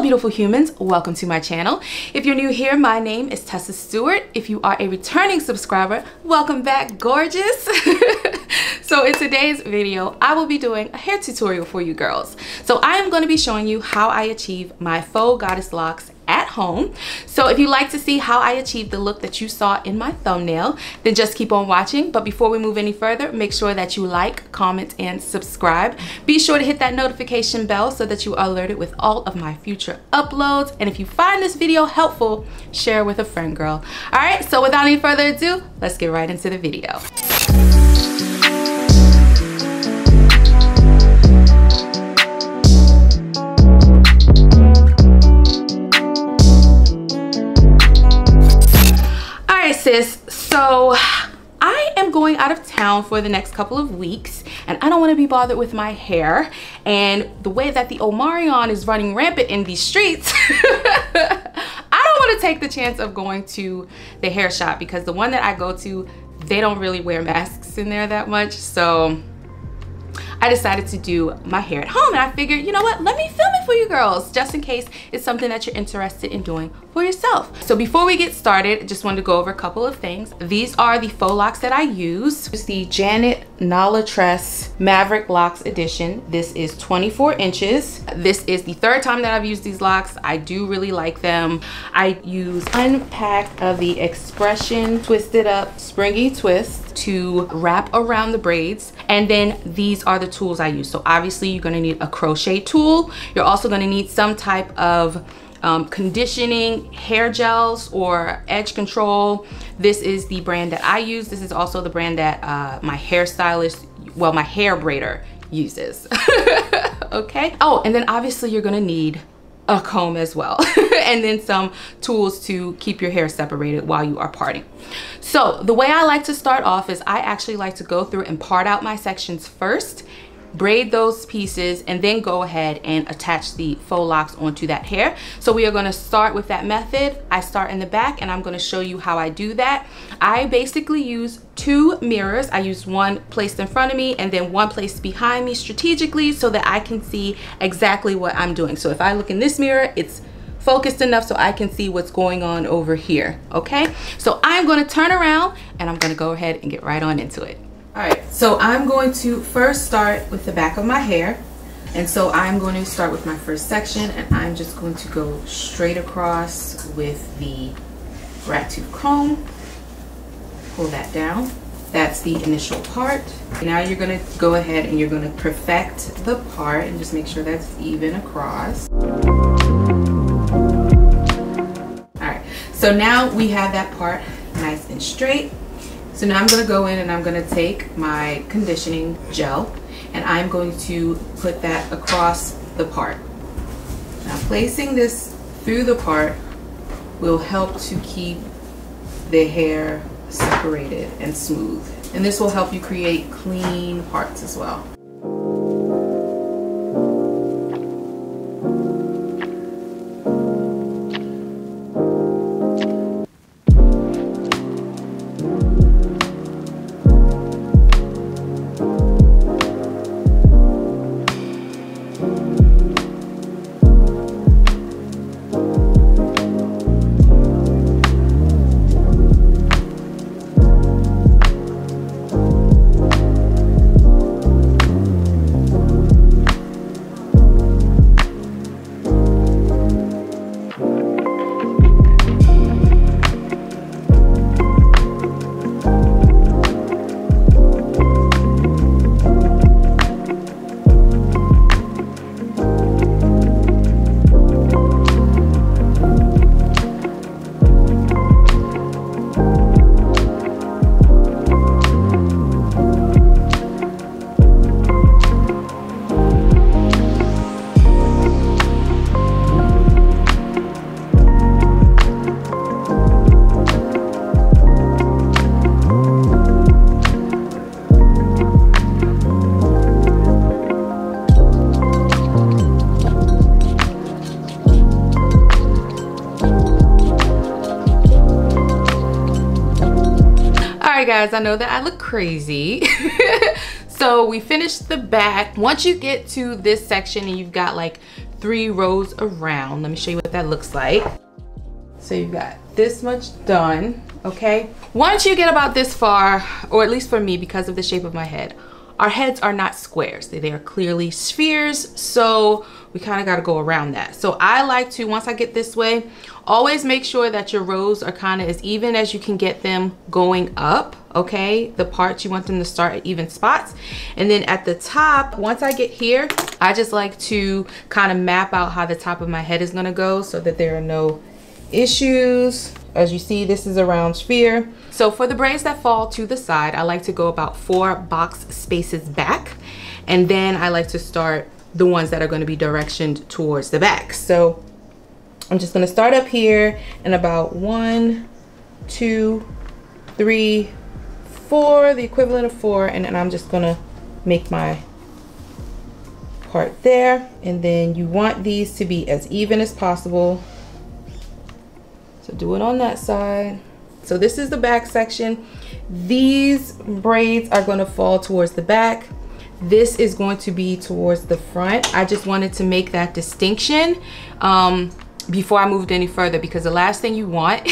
Hello beautiful humans, welcome to my channel. If you're new here, my name is Tessa Stewart. If you are a returning subscriber, welcome back, gorgeous. So in today's video, I will be doing a hair tutorial for you girls. So I am going to be showing you how I achieve my faux goddess locks at home. So if you'd like to see how I achieved the look that you saw in my thumbnail, then just keep on watching. But before we move any further, make sure that you like, comment, and subscribe. Be sure to hit that notification bell so that you are alerted with all of my future uploads. And if you find this video helpful, share with a friend, girl. All right, so without any further ado, let's get right into the video. Sis, so I am going out of town for the next couple of weeks and I don't want to be bothered with my hair, and the way that the Omarion is running rampant in these streets I don't want to take the chance of going to the hair shop because the one that I go to, they don't really wear masks in there that much. So I decided to do my hair at home, and I figured, you know what, let me film it for you girls just in case it's something that you're interested in doing for yourself. So before we get started, I just wanted to go over a couple of things. These are the faux locks that I use. It's the Nala Tress Maverick Locs edition. This is 24 inches. This is the third time that I've used these locks. I do really like them. I use Unpack of the Expression Twisted Up Springy Twist to wrap around the braids, and then these are the tools I use. So obviously you're going to need a crochet tool. You're also going to need some type of conditioning hair gels or edge control. This is the brand that I use. This is also the brand that my hairstylist, well, my hair braider uses. Okay. Oh, and then obviously you're going to need a comb as well and then some tools to keep your hair separated while you are parting. So the way I like to start off is I actually like to go through and part out my sections first, braid those pieces, and then go ahead and attach the faux locks onto that hair. So we are going to start with that method. I start in the back and I'm going to show you how I do that. I basically use two mirrors. I use one placed in front of me and then one placed behind me strategically so that I can see exactly what I'm doing. So if I look in this mirror, it's focused enough so I can see what's going on over here. Okay, so I'm going to turn around and I'm going to go ahead and get right on into it. All right, so I'm going to first start with the back of my hair. And so I'm going to start with my first section, and I'm just going to go straight across with the rat tooth comb. Pull that down. That's the initial part. Now you're going to go ahead and you're going to perfect the part and just make sure that's even across. All right, so now we have that part nice and straight. So now I'm going to go in and I'm going to take my conditioning gel and I'm going to put that across the part. Now placing this through the part will help to keep the hair separated and smooth. And this will help you create clean parts as well. Guys, I know that I look crazy. So we finished the back. Once you get to this section and you've got like 3 rows around. Let me show you what that looks like. So you've got this much done, okay? Once you get about this far, or at least for me, because of the shape of my head, our heads are not squares. They are clearly spheres, so we kind of got to go around that. So I like to, once I get this way, always make sure that your rows are kind of as even as you can get them going up, okay? The parts, you want them to start at even spots. And then at the top, once I get here, I just like to kind of map out how the top of my head is going to go so that there are no issues. As you see, this is a round sphere. So for the braids that fall to the side, I like to go about 4 box spaces back, and then I like to start the ones that are going to be directioned towards the back. So I'm just going to start up here and about 1, 2, 3, 4, the equivalent of 4, and then I'm just going to make my part there. And then you want these to be as even as possible. So do it on that side. So this is the back section. These braids are going to fall towards the back. This is going to be towards the front. I just wanted to make that distinction before I moved any further, because the last thing you want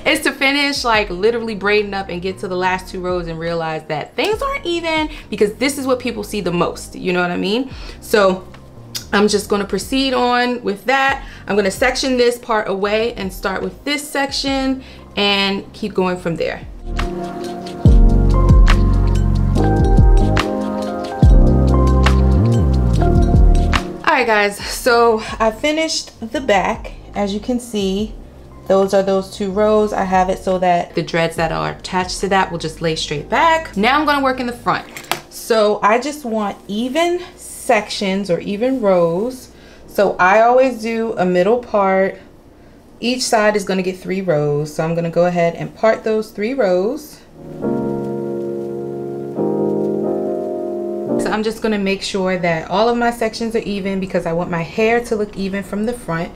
is to finish like literally braiding up and get to the last 2 rows and realize that things aren't even, because this is what people see the most, you know what I mean? So I'm just going to proceed on with that. I'm going to section this part away and start with this section and keep going from there. Alright guys, so I finished the back. As you can see, those are those 2 rows. I have it so that the dreads that are attached to that will just lay straight back. Now I'm going to work in the front. So I just want even sections or even rows. So I always do a middle part. Each side is going to get 3 rows. So I'm going to go ahead and part those 3 rows. So I'm just going to make sure that all of my sections are even because I want my hair to look even from the front.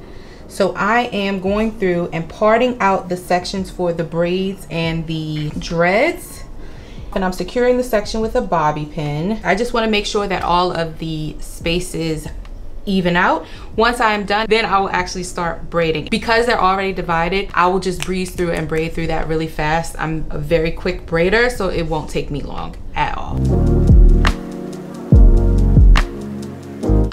So I am going through and parting out the sections for the braids and the dreads. And I'm securing the section with a bobby pin. I just want to make sure that all of the spaces even out. Once I am done, then I will actually start braiding. Because they're already divided, I will just breeze through and braid through that really fast. I'm a very quick braider, so it won't take me long at all.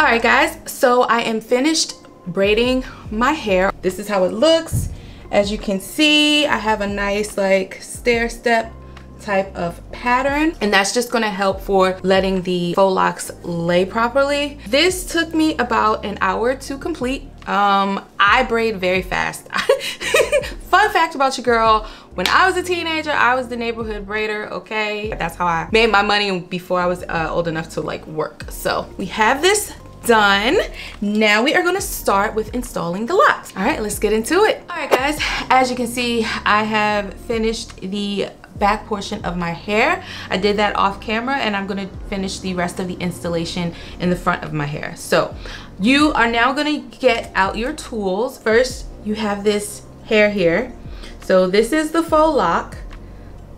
Alright guys, so I am finished braiding my hair. This is how it looks. As you can see, I have a nice like stair step type of pattern, and that's just going to help for letting the faux locks lay properly. This took me about an hour to complete. I braid very fast. Fun fact about your girl, when I was a teenager, I was the neighborhood braider, okay? That's how I made my money before I was old enough to like work. So we have this done. Now we are going to start with installing the locks. All right, let's get into it. All right guys, as you can see, I have finished the back portion of my hair. I did that off camera, and I'm going to finish the rest of the installation in the front of my hair. So you are now going to get out your tools. First, you have this hair here. So this is the faux loc.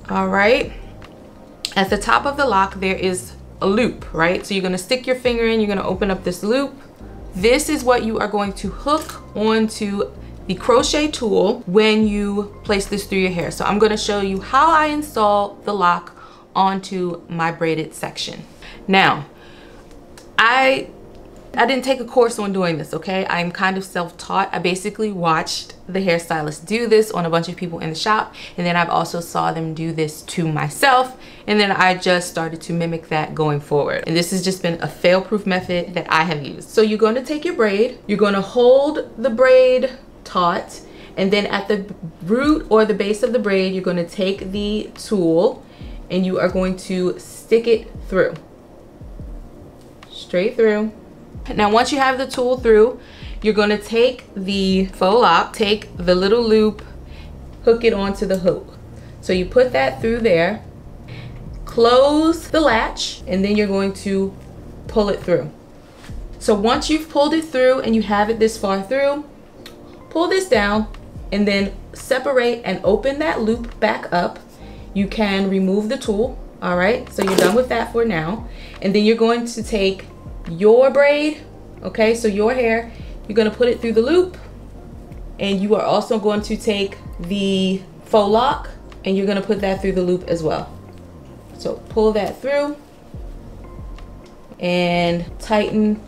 All right, at the top of the lock there is a loop, right? So you're going to stick your finger in, you're going to open up this loop. This is what you are going to hook onto the crochet tool when you place this through your hair. So I'm going to show you how I install the lock onto my braided section. Now, I didn't take a course on doing this, okay? I'm kind of self-taught. I basically watched the hairstylist do this on a bunch of people in the shop, and then I've also saw them do this to myself, and then I just started to mimic that going forward. And this has just been a fail-proof method that I have used. So you're going to take your braid, you're going to hold the braid taut, and then at the root or the base of the braid, you're going to take the tool and you are going to stick it through, straight through. Now once you have the tool through, you're going to take the faux loc, take the little loop, hook it onto the hook. So you put that through there, close the latch, and then you're going to pull it through. So once you've pulled it through and you have it this far through, pull this down and then separate and open that loop back up. You can remove the tool. All right, so you're done with that for now. And then you're going to take your braid Okay, so your hair, you're gonna put it through the loop, and you are also going to take the faux loc and you're gonna put that through the loop as well. So pull that through and tighten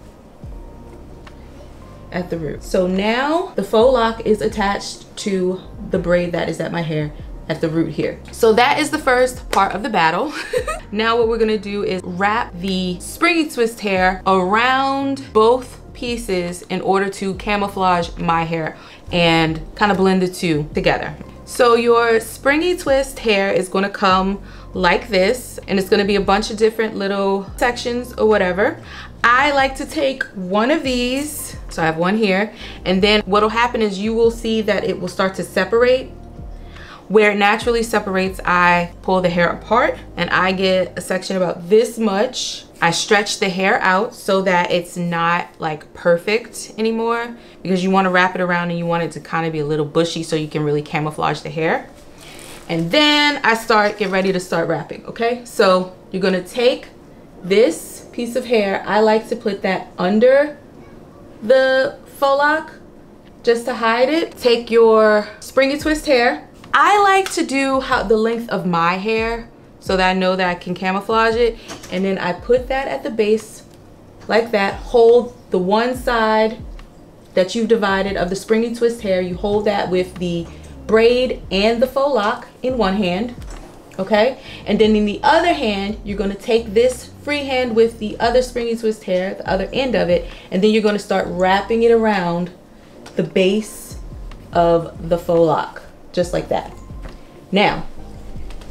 at the root. So now the faux loc is attached to the braid that is at my hair at the root here. So that is the first part of the battle. Now what we're gonna do is wrap the springy twist hair around both pieces in order to camouflage my hair and kind of blend the two together. So your springy twist hair is gonna come like this, and it's gonna be a bunch of different little sections or whatever. I like to take one of these, so I have one here, and then what'll happen is you will see that it will start to separate. Where it naturally separates, I pull the hair apart and I get a section about this much. I stretch the hair out so that it's not like perfect anymore, because you want to wrap it around and you want it to kind of be a little bushy so you can really camouflage the hair. And then I get ready to start wrapping. Okay, so you're gonna take this piece of hair. I like to put that under the faux loc just to hide it. Take your springy twist hair. I like to do the length of my hair so that I know that I can camouflage it. And then I put that at the base like that. Hold the one side that you've divided of the springy twist hair. You hold that with the braid and the faux loc in one hand, okay? And then in the other hand, you're gonna take this free hand with the other springy twist hair, the other end of it, and then you're gonna start wrapping it around the base of the faux loc. Just like that. Now,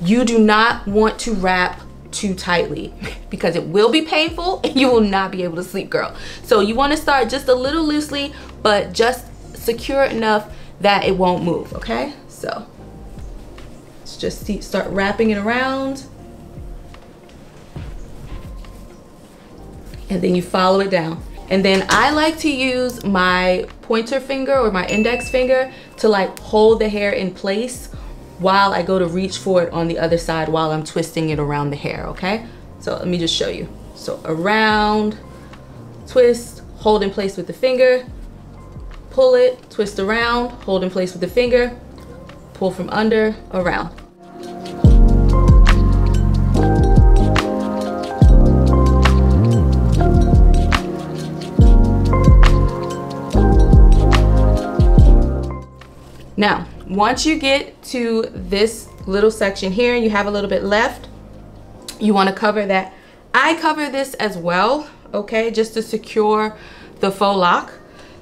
you do not want to wrap too tightly because it will be painful and you will not be able to sleep, girl. So you want to start just a little loosely, but just secure enough that it won't move, okay? So let's just start wrapping it around. And then you follow it down. And then I like to use my pointer finger or my index finger to like hold the hair in place while I go to reach for it on the other side while I'm twisting it around the hair, okay? So let me just show you. So around, twist, hold in place with the finger, pull it, twist around, hold in place with the finger, pull from under, around. Now, once you get to this little section here and you have a little bit left, you want to cover that. I cover this as well, okay, just to secure the faux loc.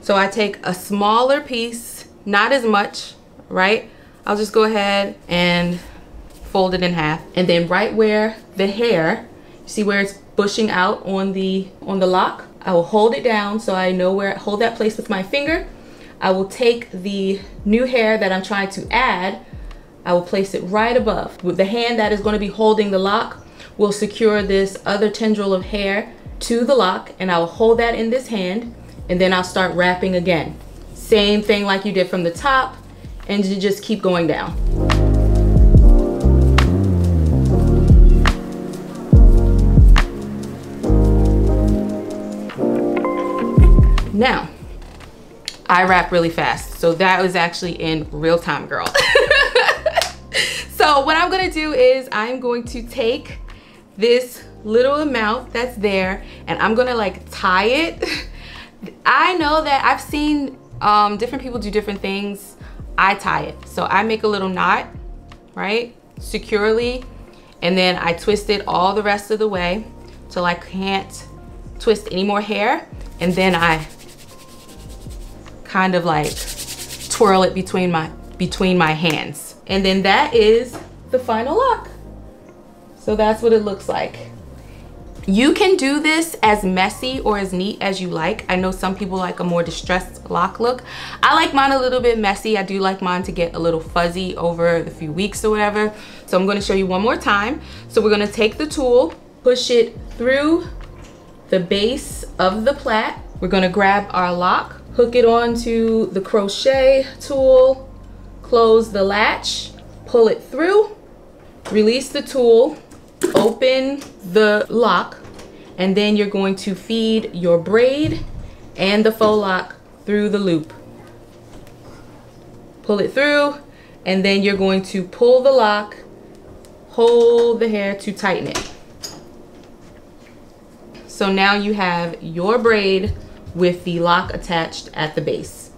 So I take a smaller piece, not as much, right? I'll just go ahead and fold it in half. And then right where the hair, you see where it's bushing out on the lock, I will hold it down so I know where, hold that place with my finger. I will take the new hair that I'm trying to add, I will place it right above. With the hand that is going to be holding the lock will secure this other tendril of hair to the lock, and I will hold that in this hand, and then I'll start wrapping again. Same thing like you did from the top, and you just keep going down. Now, I wrap really fast, so that was actually in real time, girl. So what I'm gonna do is I'm going to take this little amount that's there and I'm gonna like tie it. I know that I've seen different people do different things. I tie it, so I make a little knot, right, securely, and then I twist it all the rest of the way till I can't twist any more hair, and then I kind of like twirl it between my hands, and then that is the final lock. So that's what it looks like. You can do this as messy or as neat as you like. I know some people like a more distressed lock look. I like mine a little bit messy. I do like mine to get a little fuzzy over the few weeks or whatever. So I'm going to show you one more time. So we're going to take the tool, push it through the base of the plait. We're going to grab our lock, hook it onto the crochet tool, close the latch, pull it through, release the tool, open the lock, and then you're going to feed your braid and the faux loc through the loop. Pull it through, and then you're going to pull the lock, hold the hair to tighten it. So now you have your braid with the lock attached at the base.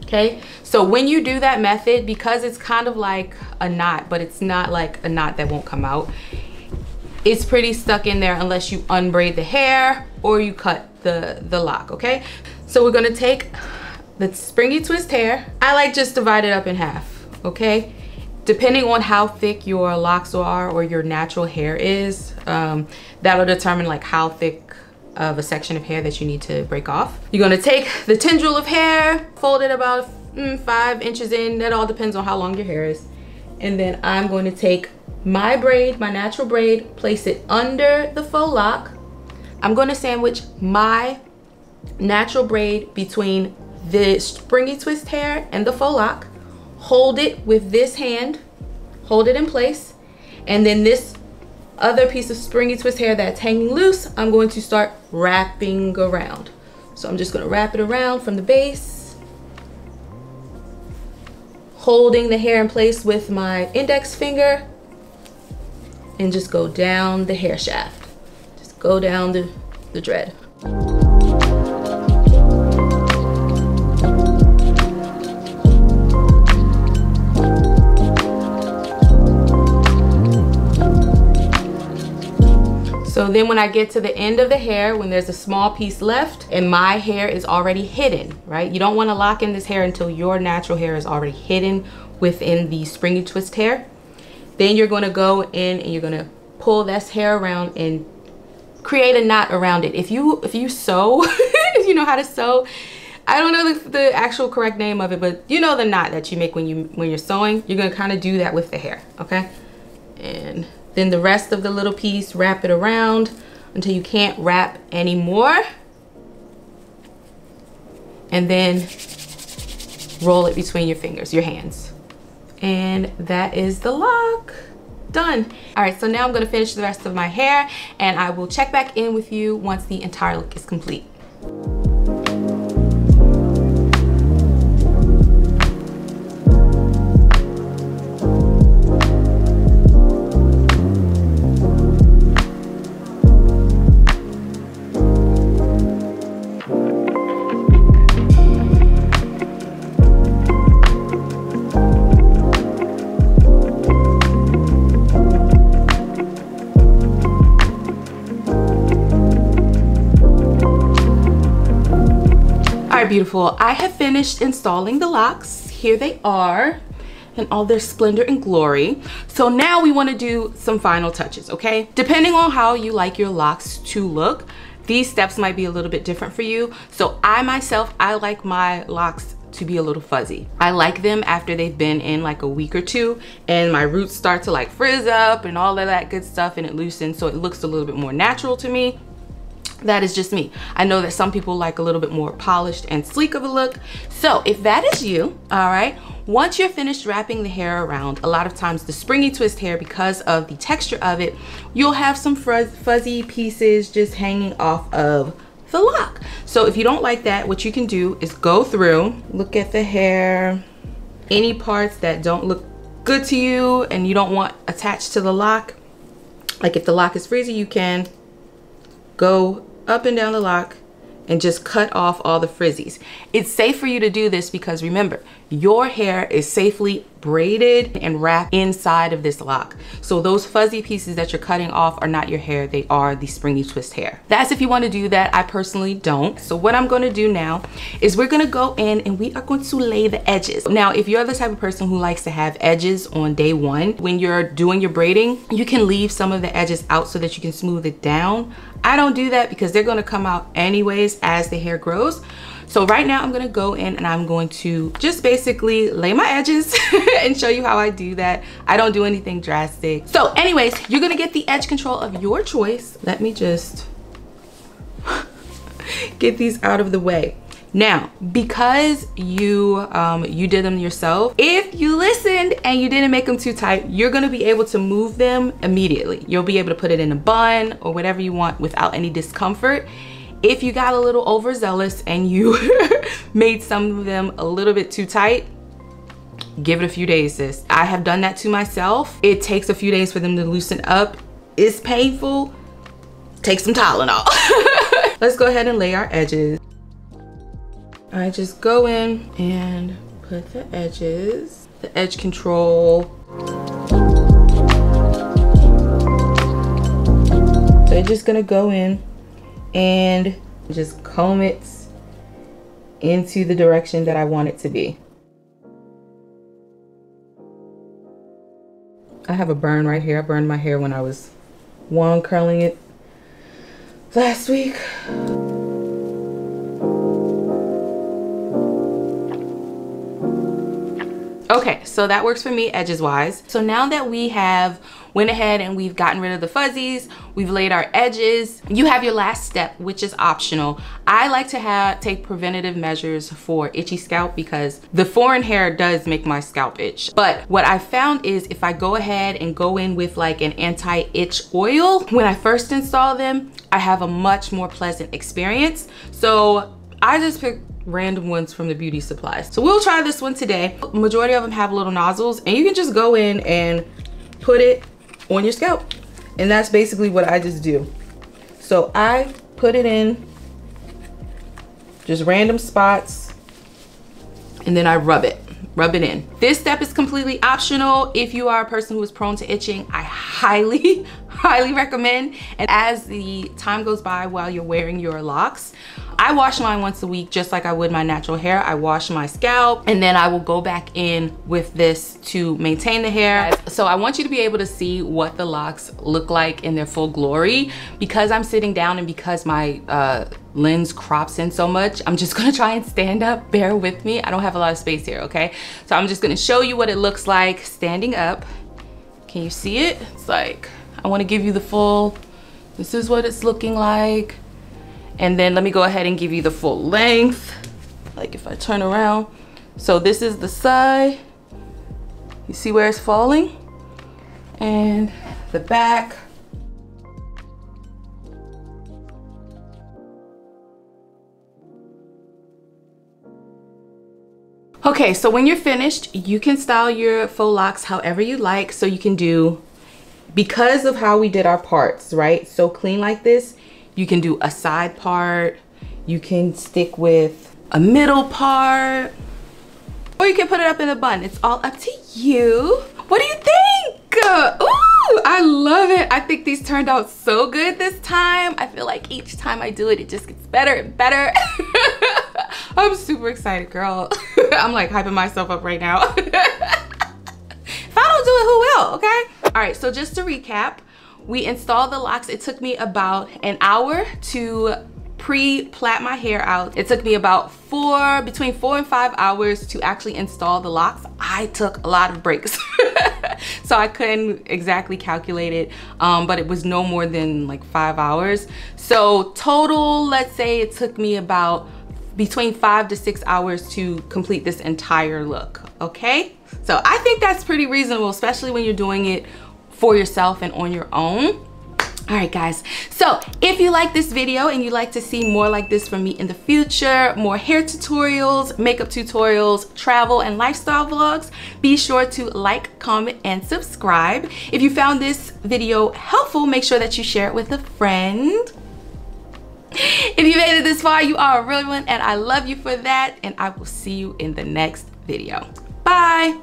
Okay, so when you do that method, because it's kind of like a knot, but it's not like a knot that won't come out, it's pretty stuck in there unless you unbraid the hair or you cut the lock. Okay, so we're gonna take the springy twist hair. I like just divide it up in half. Okay, depending on how thick your locks are or your natural hair is, that'll determine like how thick of a section of hair that you need to break off. You're gonna take the tendril of hair, fold it about 5 inches in. That all depends on how long your hair is. And then I'm going to take my braid, my natural braid, place it under the faux loc. I'm going to sandwich my natural braid between the springy twist hair and the faux loc. Hold it with this hand, hold it in place, and then this other piece of springy twist hair that's hanging loose, I'm going to start wrapping around. So I'm just going to wrap it around from the base, holding the hair in place with my index finger, and just go down the hair shaft. Just go down the dread. So then when I get to the end of the hair, when there's a small piece left and my hair is already hidden, right? You don't want to lock in this hair until your natural hair is already hidden within the springy twist hair. Then you're going to go in and you're going to pull this hair around and create a knot around it. If you sew, if you know how to sew, I don't know the actual correct name of it, but you know the knot that you make when you're sewing. You're going to kind of do that with the hair, okay? And then the rest of the little piece, wrap it around until you can't wrap anymore. And then roll it between your fingers, your hands. And that is the lock. Done. All right, so now I'm gonna finish the rest of my hair and I will check back in with you once the entire look is complete. Beautiful. I have finished installing the locks. Here they are in all their splendor and glory. So now we want to do some final touches, okay? Depending on how you like your locks to look, these steps might be a little bit different for you. So I like my locks to be a little fuzzy. I like them after they've been in like a week or two and my roots start to like frizz up and all of that good stuff and it loosens, so it looks a little bit more natural to me. That is just me. I know that some people like a little bit more polished and sleek of a look. So if that is you, all right, once you're finished wrapping the hair around, a lot of times the springy twist hair, because of the texture of it, you'll have some fuzzy pieces just hanging off of the lock. So if you don't like that, what you can do is go through, look at the hair, any parts that don't look good to you and you don't want attached to the lock. Like if the lock is frizzy, you can go up and down the lock and just cut off all the frizzies. It's safe for you to do this because remember, your hair is safely braided and wrapped inside of this lock. So those fuzzy pieces that you're cutting off are not your hair, they are the springy twist hair. That's if you want to do that. I personally don't. So what I'm going to do now is we're going to go in and we are going to lay the edges. Now, if you're the type of person who likes to have edges on day one, when you're doing your braiding, you can leave some of the edges out so that you can smooth it down. I don't do that because they're going to come out anyways as the hair grows. So right now I'm going to go in and I'm going to just basically lay my edges and show you how I do that. I don't do anything drastic. So anyways, you're going to get the edge control of your choice. Let me just get these out of the way. Now, because you did them yourself, if you listened and you didn't make them too tight, you're gonna be able to move them immediately. You'll be able to put it in a bun or whatever you want without any discomfort. If you got a little overzealous and you made some of them a little bit too tight, give it a few days, sis. I have done that to myself. It takes a few days for them to loosen up. It's painful. Take some Tylenol. Let's go ahead and lay our edges. I just go in and put the edges, the edge control. So I'm just gonna go in and just comb it into the direction that I want it to be. I have a burn right here. I burned my hair when I was wand curling it last week. Okay, so that works for me edges wise. So now that we have went ahead and we've gotten rid of the fuzzies, we've laid our edges, you have your last step, which is optional. I like to take preventative measures for itchy scalp because the foreign hair does make my scalp itch. But what I found is if I go ahead and go in with like an anti-itch oil, when I first install them, I have a much more pleasant experience. So I just picked random ones from the beauty supplies. So we'll try this one today. Majority of them have little nozzles and you can just go in and put it on your scalp. And that's basically what I just do. So I put it in just random spots and then I rub it in. This step is completely optional. If you are a person who is prone to itching, I highly recommend. And as the time goes by while you're wearing your locks, I wash mine once a week just like I would my natural hair. I wash my scalp and then I will go back in with this to maintain the hair. So I want you to be able to see what the locks look like in their full glory. Because I'm sitting down and because my lens crops in so much, I'm just gonna try and stand up. Bear with me. I don't have a lot of space here, okay? So I'm just gonna show you what it looks like standing up. Can you see it? It's like, I wanna give you the full, this is what it's looking like. And then let me go ahead and give you the full length. Like if I turn around. So this is the side. You see where it's falling? And the back. Okay, so when you're finished, you can style your faux locks however you like. So you can do, because of how we did our parts, right? So clean like this, you can do a side part, you can stick with a middle part, or you can put it up in a bun. It's all up to you. What do you think? Ooh, I love it. I think these turned out so good this time. I feel like each time I do it, it just gets better and better. I'm super excited, girl. I'm like hyping myself up right now. If I don't do it, who will, okay? All right, so just to recap, we installed the locks. It took me about an hour to pre-plait my hair out. It took me about between 4 and 5 hours to actually install the locks. I took a lot of breaks. So I couldn't exactly calculate it, but it was no more than like 5 hours. So total, let's say it took me about between 5 to 6 hours to complete this entire look, okay? So I think that's pretty reasonable, especially when you're doing it for yourself and on your own. All right, guys. So if you like this video and you'd like to see more like this from me in the future, more hair tutorials, makeup tutorials, travel and lifestyle vlogs, be sure to like, comment, and subscribe. If you found this video helpful, make sure that you share it with a friend. If you made it this far, you are a real one, and I love you for that. And I will see you in the next video. Bye.